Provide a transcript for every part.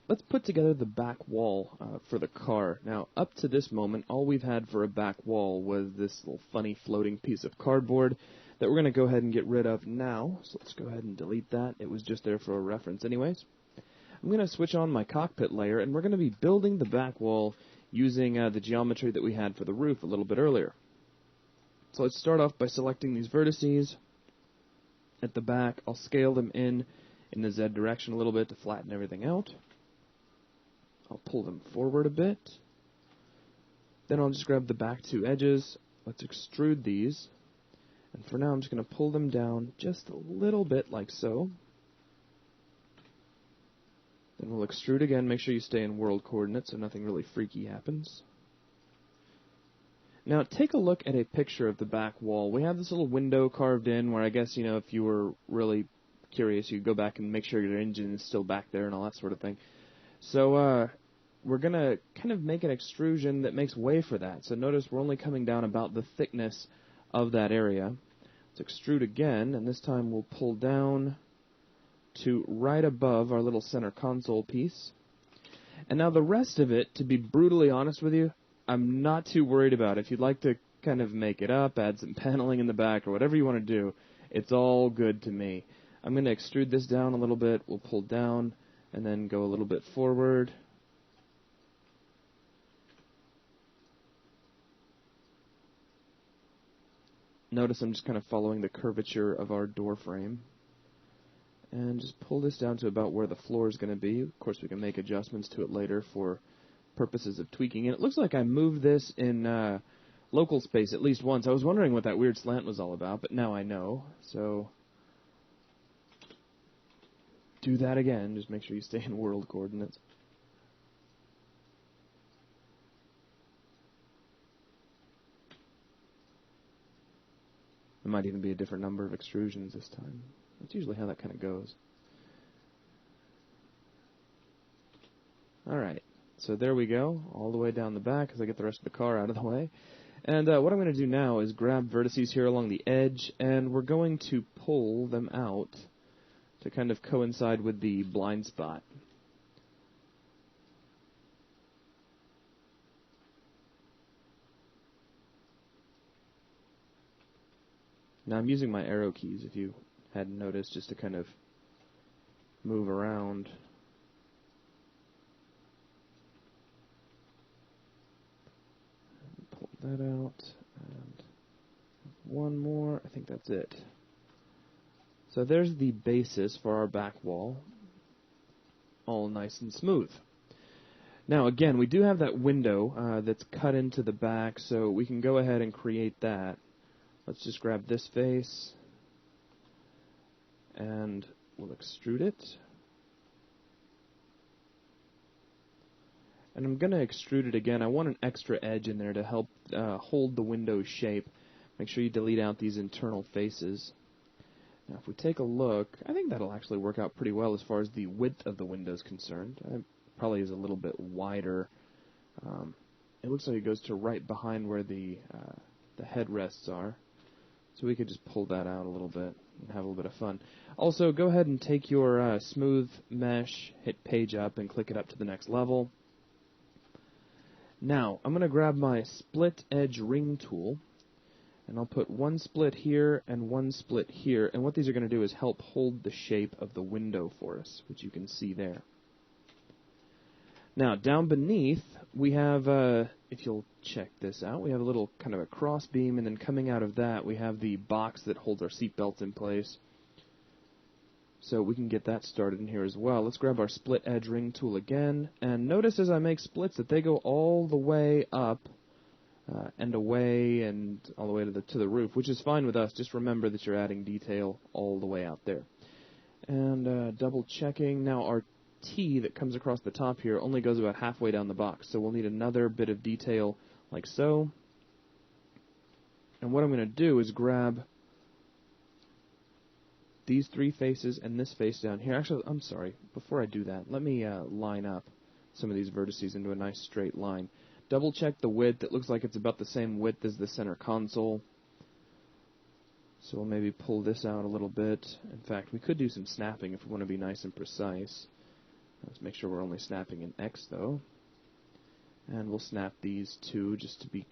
let's put together the back wall for the car. Now, up to this moment, all we've had for a back wall was this little funny floating piece of cardboard that we're going to go ahead and get rid of now. So let's go ahead and delete that. It was just there for a reference anyways. I'm going to switch on my cockpit layer, and we're going to be building the back wall using the geometry that we had for the roof a little bit earlier. So let's start off by selecting these vertices at the back. I'll scale them in the Z direction a little bit to flatten everything out. I'll pull them forward a bit. Then I'll just grab the back two edges. Let's extrude these. And for now, I'm just going to pull them down just a little bit like so. Then we'll extrude again. Make sure you stay in world coordinates so nothing really freaky happens. Now, take a look at a picture of the back wall. We have this little window carved in where I guess, you know, if you were really curious, you could go back and make sure your engine is still back there and all that sort of thing. So, we're going to kind of make an extrusion that makes way for that. So notice we're only coming down about the thickness of that area. Let's extrude again, and this time we'll pull down to right above our little center console piece. And now the rest of it, to be brutally honest with you, I'm not too worried about. If you'd like to kind of make it up, add some paneling in the back, or whatever you want to do, it's all good to me. I'm going to extrude this down a little bit. We'll pull down and then go a little bit forward. Notice I'm just kind of following the curvature of our door frame. And just pull this down to about where the floor is going to be. Of course, we can make adjustments to it later for purposes of tweaking. And it looks like I moved this in local space at least once. I was wondering what that weird slant was all about, but now I know. So do that again. Just make sure you stay in world coordinates. There might even be a different number of extrusions this time. That's usually how that kind of goes. Alright, so there we go, all the way down the back as I get the rest of the car out of the way. And what I'm going to do now is grab vertices here along the edge, and we're going to pull them out to kind of coincide with the blind spot. Now I'm using my arrow keys, if you hadn't noticed, just to kind of move around. Pull that out, and one more. I think that's it. So there's the basis for our back wall, all nice and smooth. Now again, we do have that window that's cut into the back, so we can go ahead and create that. Let's just grab this face, and we'll extrude it. And I'm going to extrude it again. I want an extra edge in there to help hold the window's shape. Make sure you delete out these internal faces. Now if we take a look, I think that'll actually work out pretty well as far as the width of the window is concerned. It probably is a little bit wider. It looks like it goes to right behind where the headrests are. So we could just pull that out a little bit and have a little bit of fun. Also, go ahead and take your smooth mesh, hit page up, and click it up to the next level. Now, I'm going to grab my split edge ring tool, and I'll put one split here and one split here. And what these are going to do is help hold the shape of the window for us, which you can see there. Now, down beneath, we have, if you'll check this out, we have a little kind of a cross beam, and then coming out of that, we have the box that holds our seat belts in place. So we can get that started in here as well. Let's grab our split edge ring tool again, and notice as I make splits that they go all the way up and away and all the way to the roof, which is fine with us. Just remember that you're adding detail all the way out there. And double checking. Now our T that comes across the top here only goes about halfway down the box, so we'll need another bit of detail like so. And what I'm going to do is grab these three faces and this face down here. Actually, I'm sorry, before I do that, let me line up some of these vertices into a nice straight line. Double check the width. It looks like it's about the same width as the center console. So we'll maybe pull this out a little bit. In fact, we could do some snapping if we want to be nice and precise. Let's make sure we're only snapping an X, though. And we'll snap these two just to be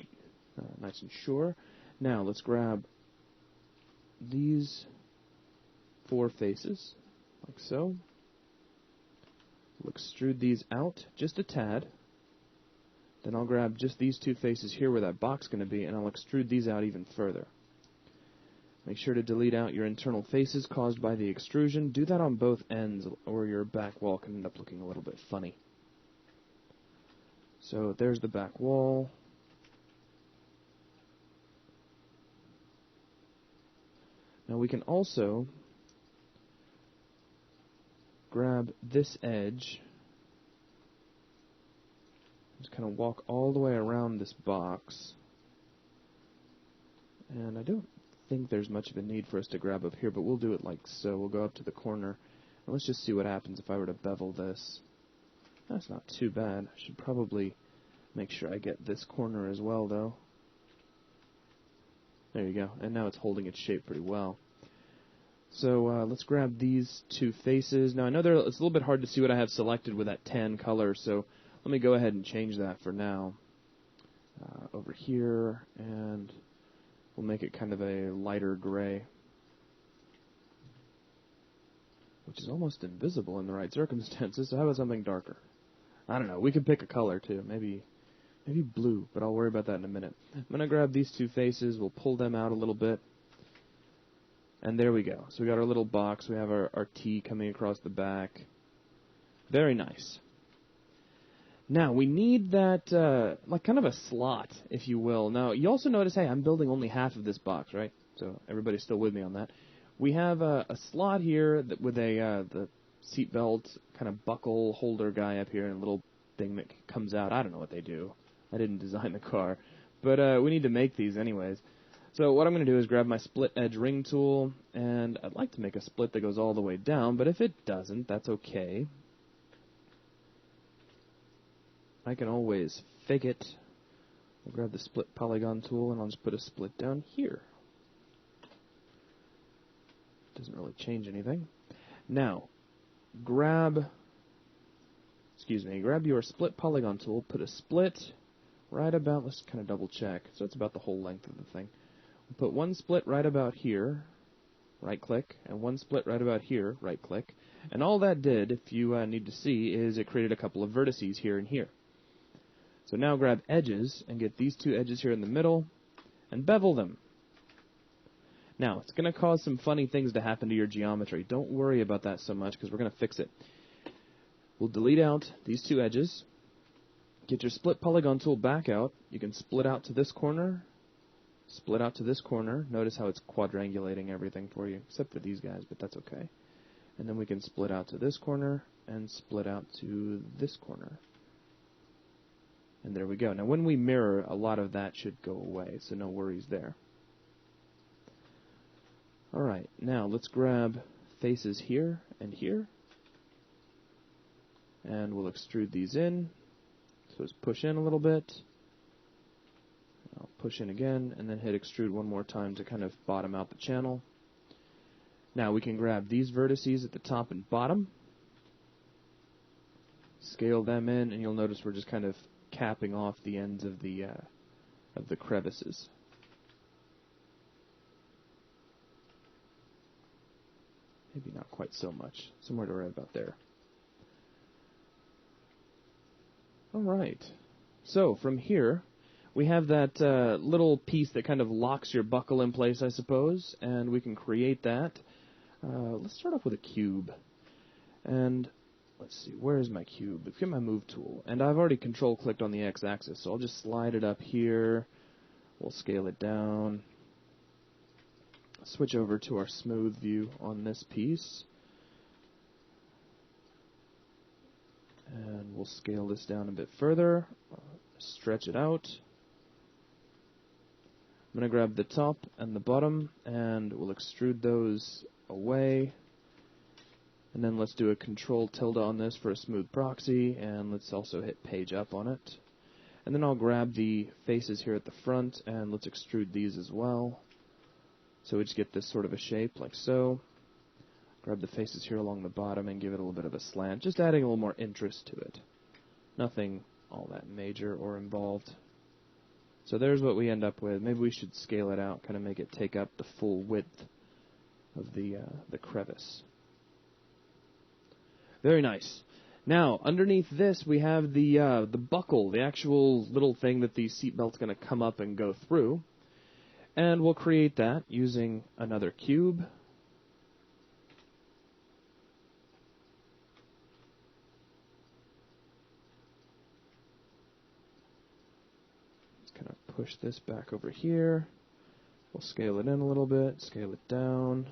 nice and sure. Now, let's grab these 4 faces, like so. We'll extrude these out just a tad. Then I'll grab just these 2 faces here where that box is going to be, and I'll extrude these out even further. Make sure to delete out your internal faces caused by the extrusion. Do that on both ends, or your back wall can end up looking a little bit funny. So there's the back wall. Now we can also grab this edge. Just kind of walk all the way around this box. And I don't think there's much of a need for us to grab up here, but we'll do it like so. We'll go up to the corner. And let's just see what happens if I were to bevel this. That's not too bad. I should probably make sure I get this corner as well, though. There you go. And now it's holding its shape pretty well. So let's grab these 2 faces. Now I know it's a little bit hard to see what I have selected with that tan color, so let me go ahead and change that for now. Over here, and we'll make it kind of a lighter gray, which is almost invisible in the right circumstances. So how about something darker? I don't know. We could pick a color too. Maybe blue, but I'll worry about that in a minute. I'm going to grab these 2 faces. We'll pull them out a little bit. And there we go. So we got our little box. We have our T coming across the back. Very nice. Now, we need that, like kind of a slot, if you will. Now, you also notice, hey, I'm building only half of this box, right? So everybody's still with me on that. We have a slot here with the seatbelt kind of buckle holder guy up here and a little thing that comes out. I don't know what they do. I didn't design the car. But we need to make these anyways. So what I'm going to do is grab my split edge ring tool, and I'd like to make a split that goes all the way down, but if it doesn't, that's okay. I can always fake it. I'll grab the split polygon tool, and I'll just put a split down here. Doesn't really change anything. Now, grab your split polygon tool, put a split right about, let's kind of double check, so it's about the whole length of the thing. We'll put one split right about here, right click, and one split right about here, right click. And all that did, if you need to see, is it created a couple of vertices here and here. So now grab edges and get these 2 edges here in the middle and bevel them. Now, it's going to cause some funny things to happen to your geometry. Don't worry about that so much because we're going to fix it. We'll delete out these 2 edges. Get your split polygon tool back out. You can split out to this corner, split out to this corner. Notice how it's quadrangulating everything for you, except for these guys, but that's okay. And then we can split out to this corner and split out to this corner. And there we go. Now, when we mirror, a lot of that should go away, so no worries there. All right, now let's grab faces here and here. And we'll extrude these in. So let's push in a little bit. I'll push in again, and then hit extrude one more time to kind of bottom out the channel. Now we can grab these vertices at the top and bottom. Scale them in, and you'll notice we're just kind of capping off the ends of the crevices. Maybe not quite so much. Somewhere to right about there. All right. So from here, we have that little piece that kind of locks your buckle in place, I suppose, and we can create that. Let's start off with a cube. And let's see, where is my cube? Let's get my move tool. And I've already control-clicked on the x-axis, so I'll just slide it up here. We'll scale it down. Switch over to our smooth view on this piece. And we'll scale this down a bit further. Stretch it out. I'm going to grab the top and the bottom, and we'll extrude those away. And then let's do a control tilde on this for a smooth proxy, and let's also hit page up on it. And then I'll grab the faces here at the front, and let's extrude these as well. So we just get this sort of a shape, like so. Grab the faces here along the bottom and give it a little bit of a slant, just adding a little more interest to it. Nothing all that major or involved. So there's what we end up with. Maybe we should scale it out, kind of make it take up the full width of the crevice. Very nice. Now, underneath this, we have the buckle, the actual little thing that the seatbelt's going to come up and go through. And we'll create that using another cube. Kind of push this back over here. We'll scale it in a little bit, scale it down.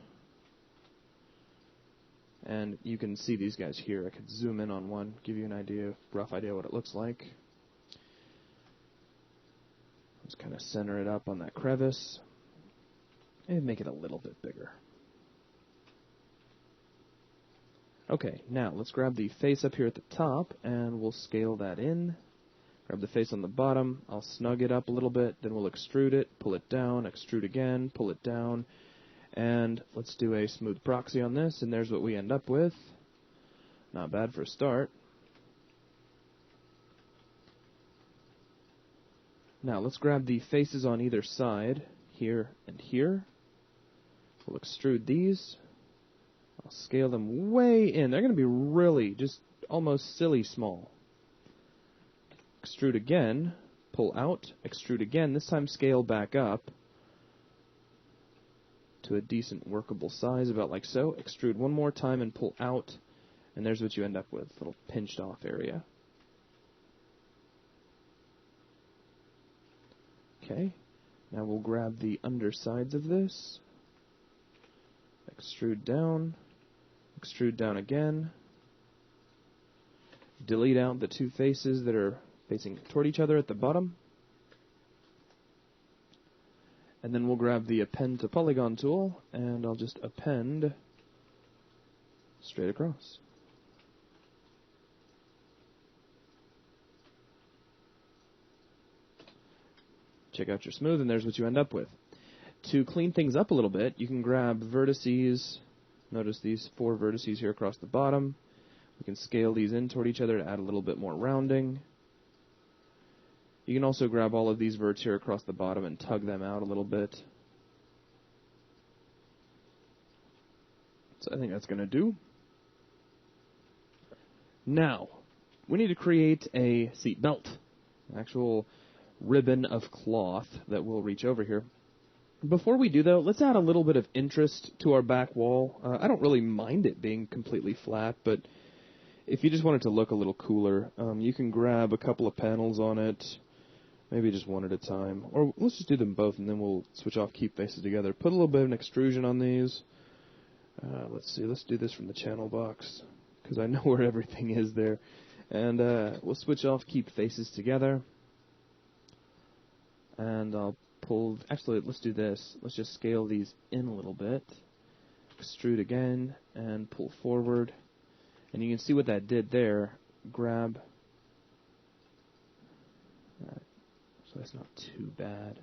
And you can see these guys here. I could zoom in on one, give you an rough idea what it looks like. Just kind of center it up on that crevice and make it a little bit bigger. Okay, now let's grab the face up here at the top and we'll scale that in. Grab the face on the bottom, I'll snug it up a little bit, then we'll extrude it, pull it down, extrude again, pull it down, and let's do a smooth proxy on this, and there's what we end up with. Not bad for a start. Now let's grab the faces on either side, here and here. We'll extrude these. I'll scale them way in. They're going to be really just almost silly small. Extrude again, pull out, extrude again, this time scale back up to a decent workable size, about like so. Extrude one more time and pull out, and there's what you end up with, a little pinched off area. Okay, now we'll grab the undersides of this, extrude down again, delete out the two faces that are facing toward each other at the bottom. And then we'll grab the Append to Polygon tool, and I'll just append straight across. Check out your smooth, and there's what you end up with. To clean things up a little bit, you can grab vertices. Notice these 4 vertices here across the bottom. We can scale these in toward each other to add a little bit more rounding. You can also grab all of these verts here across the bottom and tug them out a little bit. So I think that's going to do. Now, we need to create a seat belt, an actual ribbon of cloth that will reach over here. Before we do, though, let's add a little bit of interest to our back wall. I don't really mind it being completely flat, but if you just want it to look a little cooler, you can grab a couple of panels on it, maybe just one at a time. Or let's just do them both, and then we'll switch off keep faces together. Put a little bit of an extrusion on these. Let's see, let's do this from the channel box, because I know where everything is there. And we'll switch off keep faces together. And I'll pull, actually, let's do this. Let's just scale these in a little bit. Extrude again, and pull forward. And you can see what that did there. Grab. So that's not too bad.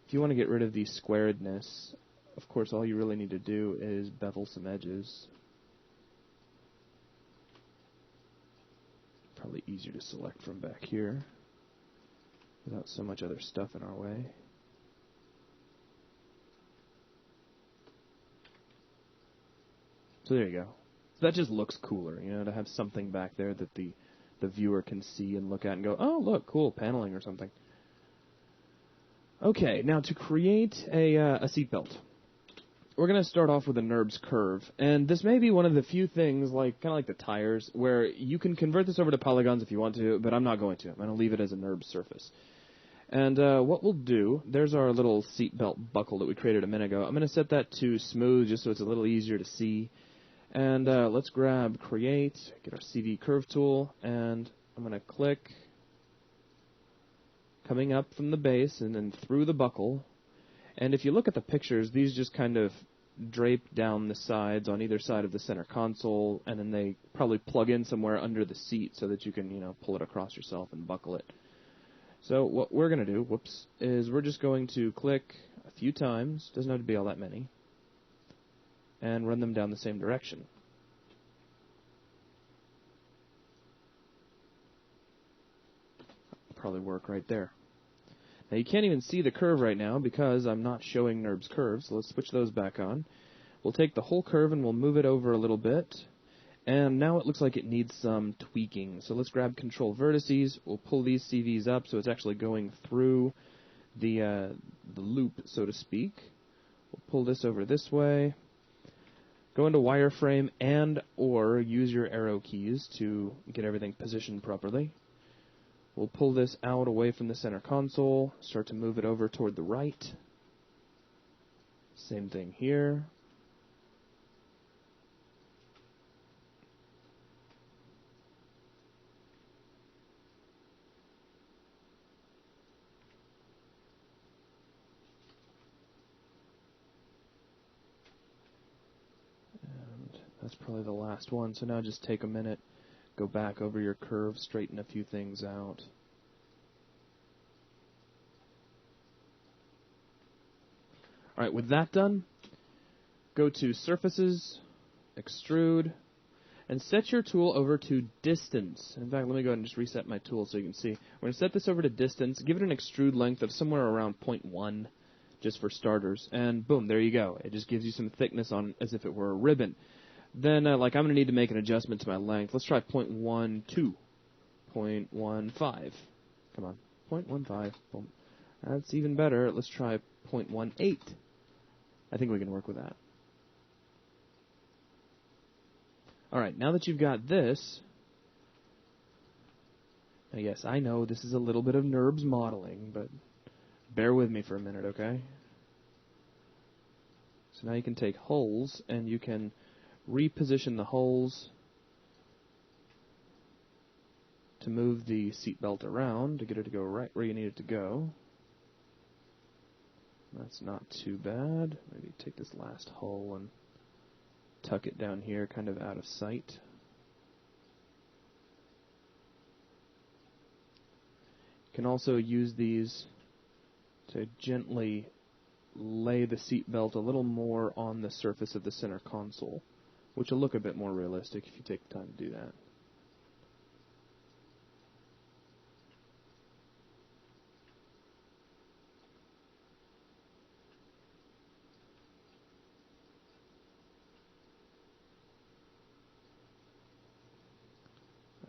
If you want to get rid of the squaredness, of course, all you really need to do is bevel some edges. Probably easier to select from back here without so much other stuff in our way. So there you go. So that just looks cooler, you know, to have something back there that the viewer can see and look at and go, oh, look, cool, paneling or something. Okay, now to create a seatbelt, we're going to start off with a NURBS curve. And this may be one of the few things, like kind of like the tires, where you can convert this over to polygons if you want to, but I'm not going to. I'm going to leave it as a NURBS surface. And what we'll do, there's our little seatbelt buckle that we created a minute ago. I'm going to set that to smooth just so it's a little easier to see. And let's grab Create, get our CV Curve tool, and I'm going to click coming up from the base and then through the buckle. And if you look at the pictures, these just kind of drape down the sides on either side of the center console, and then they probably plug in somewhere under the seat so that you can, you know, pull it across yourself and buckle it. So what we're going to do, is we're just going to click a few times. Doesn't have to be all that many. and run them down the same direction. Probably work right there. Now you can't even see the curve right now because I'm not showing NURBS curves, so let's switch those back on. We'll take the whole curve and we'll move it over a little bit. And now it looks like it needs some tweaking. So let's grab control vertices. We'll pull these CVs up so it's actually going through the loop, so to speak. We'll pull this over this way. Go into wireframe and or use your arrow keys to get everything positioned properly. We'll pull this out away from the center console, start to move it over toward the right. Same thing here. That's probably the last one. So now just take a minute, go back over your curve, straighten a few things out. All right, with that done, go to Surfaces, Extrude, and set your tool over to Distance. In fact, let me go ahead and just reset my tool so you can see. We're going to set this over to Distance, give it an extrude length of somewhere around 0.1, just for starters, and boom, there you go. It just gives you some thickness on as if it were a ribbon. Then, like, I'm going to need to make an adjustment to my length. Let's try 0.12, 0.15. Come on, 0.15. Boom. That's even better. Let's try 0.18. I think we can work with that. All right, now that you've got this, now yes, I know this is a little bit of NURBS modeling, but bear with me for a minute, okay? So now you can take holes and you can reposition the holes to move the seatbelt around to get it to go right where you need it to go. That's not too bad. Maybe take this last hole and tuck it down here, kind of out of sight. You can also use these to gently lay the seatbelt a little more on the surface of the center console, which will look a bit more realistic if you take the time to do that.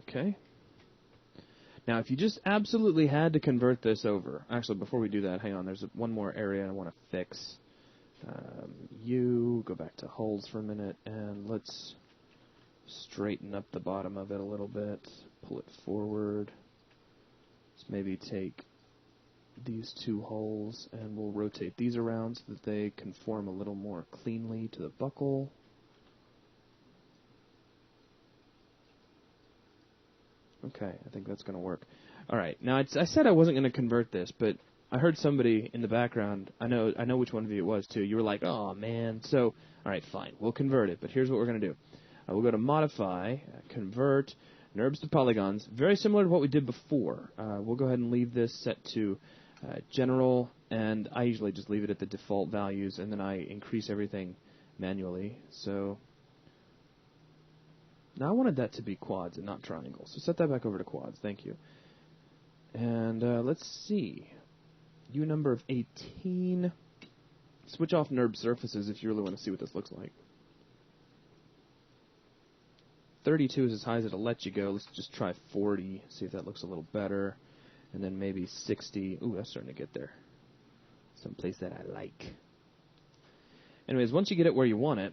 Okay. Now, if you just absolutely had to convert this over, actually, before we do that, hang on, there's one more area I want to fix. Go back to holes for a minute, and let's straighten up the bottom of it a little bit, pull it forward. Let's maybe take these two holes, and we'll rotate these around so that they conform a little more cleanly to the buckle. Okay, I think that's going to work. All right, now I said I wasn't going to convert this, but I heard somebody in the background. I know which one of you it was, too. You were like, oh, man. So, all right, fine. We'll convert it, but here's what we're going to do. We'll go to Modify, Convert, NURBS to Polygons. Very similar to what we did before. We'll go ahead and leave this set to General, and I usually just leave it at the default values, and then I increase everything manually. So now I wanted that to be quads and not triangles. So set that back over to quads. Thank you. And let's see. U number of 18. Switch off NURBS surfaces if you really want to see what this looks like. 32 is as high as it'll let you go. Let's just try 40, see if that looks a little better. And then maybe 60. Ooh, that's starting to get there. Someplace that I like. Anyways, once you get it where you want it,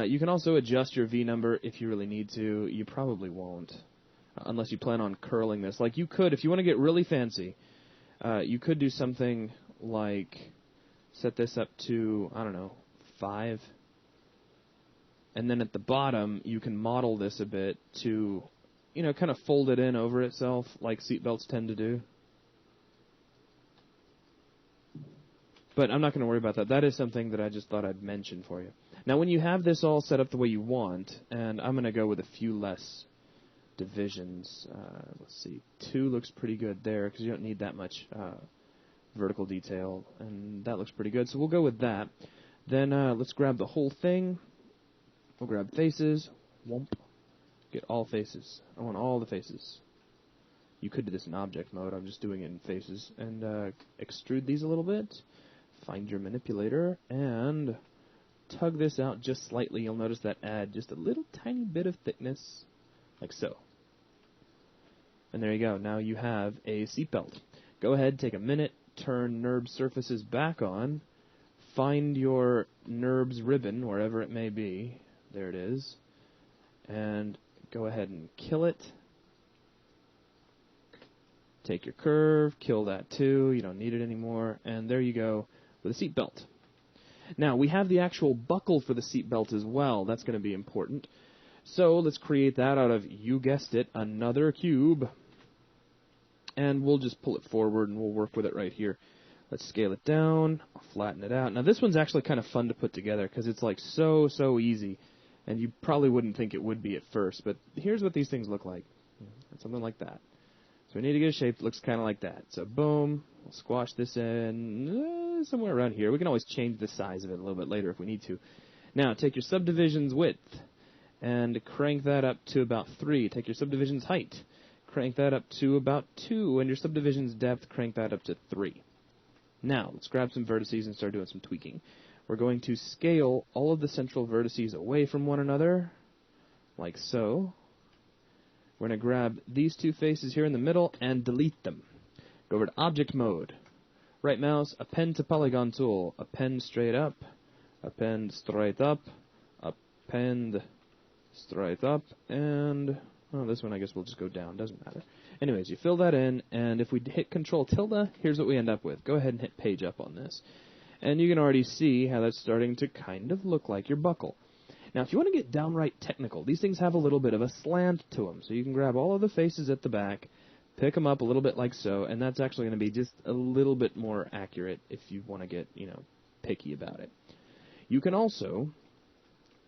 you can also adjust your V number if you really need to. You probably won't, unless you plan on curling this. Like you could, if you want to get really fancy, you could do something like set this up to, I don't know, 5. And then at the bottom, you can model this a bit to, you know, kind of fold it in over itself like seatbelts tend to do. But I'm not going to worry about that. That is something that I just thought I'd mention for you. Now, when you have this all set up the way you want, and I'm going to go with a few less divisions. Let's see. 2 looks pretty good there because you don't need that much vertical detail, and that looks pretty good. So we'll go with that. Then let's grab the whole thing, We'll grab faces. Womp. Get all faces. I want all the faces. You could do this in object mode. I'm just doing it in faces. And extrude these a little bit. Find your manipulator and tug this out just slightly. You'll notice that add just a little tiny bit of thickness, like so. And there you go. Now you have a seatbelt. Go ahead, take a minute, turn NURB surfaces back on, find your NURBS ribbon, wherever it may be. There it is. And go ahead and kill it. Take your curve, kill that too. You don't need it anymore. And there you go with a seatbelt. Now, we have the actual buckle for the seatbelt as well. That's going to be important. So let's create that out of, you guessed it, another cube. And we'll just pull it forward and we'll work with it right here. Let's scale it down, I'll flatten it out. Now this one's actually kind of fun to put together because it's like so easy. And you probably wouldn't think it would be at first, but here's what these things look like. Something like that. So we need to get a shape that looks kind of like that. So boom, we'll squash this in somewhere around here. We can always change the size of it a little bit later if we need to. Now take your subdivision's width and crank that up to about 3. Take your subdivision's height, crank that up to about 2, and your subdivision's depth, crank that up to 3. Now, let's grab some vertices and start doing some tweaking. We're going to scale all of the central vertices away from one another, like so. We're going to grab these two faces here in the middle and delete them. Go over to Object Mode. Right mouse, Append to Polygon Tool. Append straight up, append straight up, append straight up, and oh, this one I guess we'll just go down. Doesn't matter. Anyways, you fill that in, and if we hit Control tilde, here's what we end up with. Go ahead and hit Page Up on this. And you can already see how that's starting to kind of look like your buckle. Now, if you want to get downright technical, these things have a little bit of a slant to them. So you can grab all of the faces at the back, pick them up a little bit like so, and that's actually going to be just a little bit more accurate if you want to get, picky about it. You can also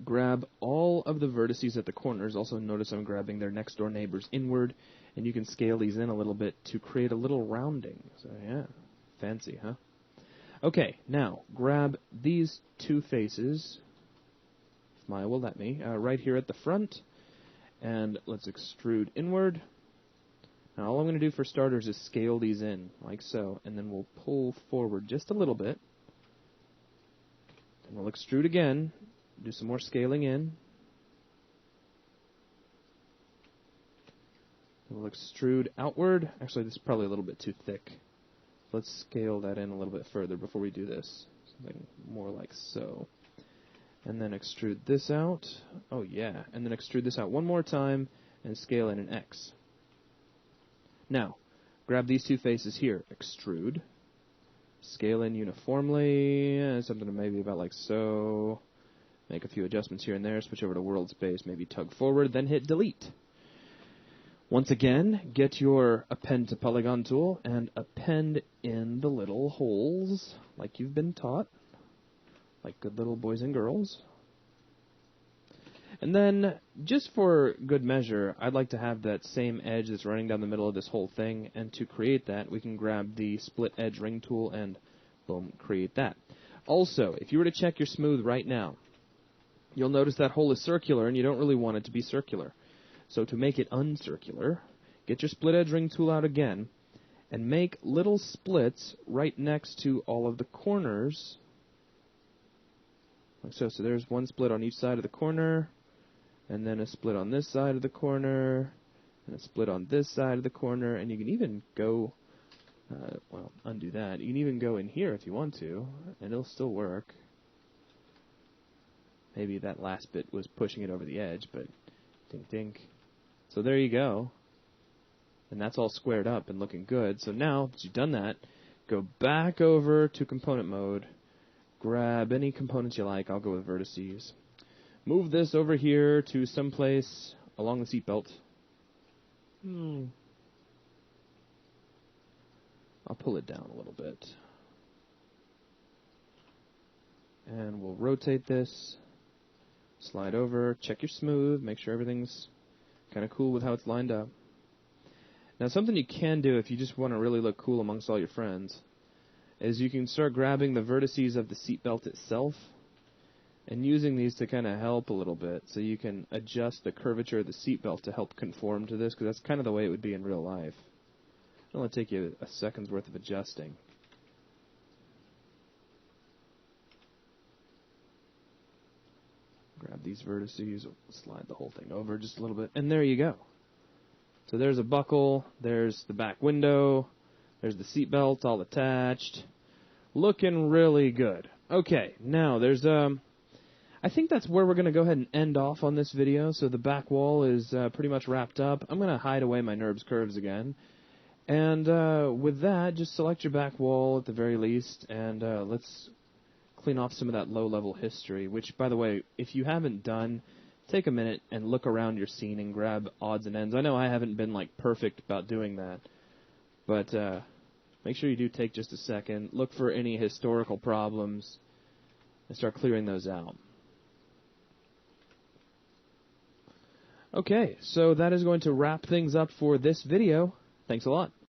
grab all of the vertices at the corners. Also notice I'm grabbing their next door neighbors inward, and you can scale these in a little bit to create a little rounding. So yeah, fancy, huh? Okay, now grab these two faces, if Maya will let me, right here at the front, and let's extrude inward. Now all I'm going to do for starters is scale these in, like so, and then we'll pull forward just a little bit. Then we'll extrude again, do some more scaling in. We'll extrude outward. Actually, this is probably a little bit too thick. Let's scale that in a little bit further before we do this. Something more like so. And then extrude this out. Oh, yeah. And then extrude this out one more time and scale in an X. Now, grab these two faces here. Extrude. Scale in uniformly. Something maybe about like so. Make a few adjustments here and there. Switch over to world space. Maybe tug forward. Then hit delete. Once again, get your Append to Polygon tool and append in the little holes like you've been taught, like good little boys and girls. And then, just for good measure, I'd like to have that same edge that's running down the middle of this whole thing, and to create that, we can grab the Split Edge Ring tool and, boom, create that. Also, if you were to check your smooth right now, you'll notice that hole is circular, and you don't really want it to be circular. So to make it uncircular, get your Split Edge Ring tool out again, and make little splits right next to all of the corners. Like so. So there's one split on each side of the corner, and then a split on this side of the corner, and a split on this side of the corner, and you can even go, undo that. You can even go in here if you want to, and it'll still work. Maybe that last bit was pushing it over the edge, but dink dink. So there you go. And that's all squared up and looking good. So now that you've done that, go back over to component mode. Grab any components you like. I'll go with vertices. Move this over here to someplace along the seatbelt. I'll pull it down a little bit. And we'll rotate this. Slide over. Check your smooth. Make sure everything's kind of cool with how it's lined up. Now, something you can do if you just want to really look cool amongst all your friends is you can start grabbing the vertices of the seatbelt itself and using these to kind of help a little bit, so you can adjust the curvature of the seatbelt to help conform to this, because that's kind of the way it would be in real life. It'll only take you a second's worth of adjusting. Grab these vertices, slide the whole thing over just a little bit, and there you go. So there's a buckle, there's the back window, there's the seatbelt all attached. Looking really good. Okay, now there's I think that's where we're going to go ahead and end off on this video. So the back wall is pretty much wrapped up. I'm going to hide away my NURBS curves again. And with that, just select your back wall at the very least, and let's clean off some of that low-level history, which, by the way, if you haven't done, take a minute and look around your scene and grab odds and ends. I know I haven't been, like, perfect about doing that, but make sure you do take just a second, look for any historical problems, and start clearing those out. Okay, so that is going to wrap things up for this video. Thanks a lot.